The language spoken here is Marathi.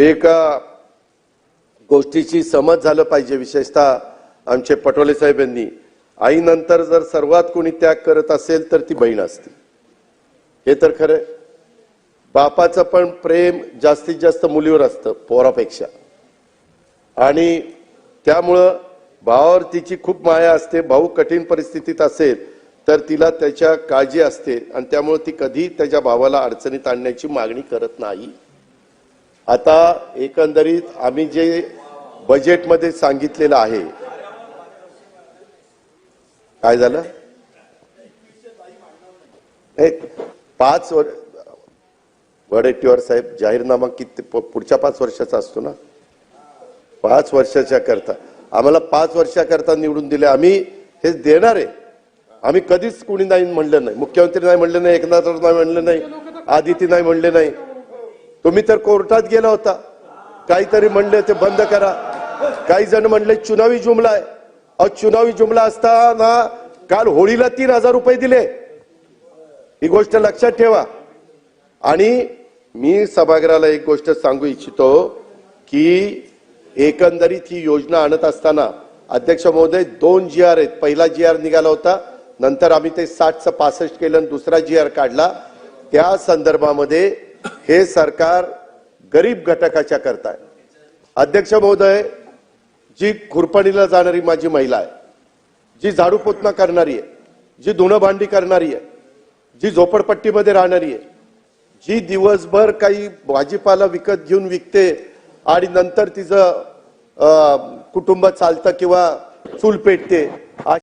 एका गोष्टीची समज झालं पाहिजे, विशेषतः आमचे पटोले साहेब यांनी, आईनंतर जर सर्वात कोणी त्याग करत असेल तर ती बहीण असते. हे तर खरं. बापाचं पण प्रेम जास्तीत जास्त मुलीवर असतं पोरापेक्षा, आणि त्यामुळं भावावर तिची खूप माया असते. भाऊ कठीण परिस्थितीत असेल तर तिला त्याच्या काळजी असते, आणि त्यामुळे ती कधी त्याच्या भावाला अडचणीत आणण्याची मागणी करत नाही. आता एकंदरीत आम्ही जे बजेटमध्ये सांगितलेलं आहे, काय झालं? 5 वर्ष वडेट्टीवार साहेब, जाहीरनामा किती पुढच्या 5 वर्षाचा असतो ना? 5 वर्षाच्या करता आम्हाला 5 वर्षाकरता निवडून दिले. आम्ही हे देणार आहे. आम्ही कधीच कोणी नाही म्हणलं नाही. मुख्यमंत्री नाही म्हणले नाही, एकनाथ नाही म्हणले नाही, आदिती नाही म्हणले नाही. तुम्ही तर कोर्टात गेला होता, काहीतरी म्हणले ते बंद करा. काही जण म्हणले चुनावी जुमला आहे. अहो, चुनावी जुमला असताना काल होळीला 3000 रुपये दिले. ही गोष्ट लक्षात ठेवा. आणि मी सभागृहाला एक गोष्ट सांगू इच्छितो की एकंदरीत ही योजना आणत असताना अध्यक्ष महोदय 2 GR आहेत. पहिला GR निघाला होता, नंतर आम्ही ते 60चं 65 केलं आणि दुसरा GR काढला. त्या संदर्भामध्ये हे सरकार गरीब घटकाच्या करताय. अध्यक्ष महोदय, जी खुरपणीला जाणारी माझी महिला आहे, जी झाडू पोतना करणारी आहे, जी धुणं भांडी करणारी आहे, जी झोपडपट्टीमध्ये राहणारी आहे, जी दिवसभर काही भाजीपाला विकत घेऊन विकते आणि नंतर तिचं कुटुंब चालतं किंवा चूल पेटते,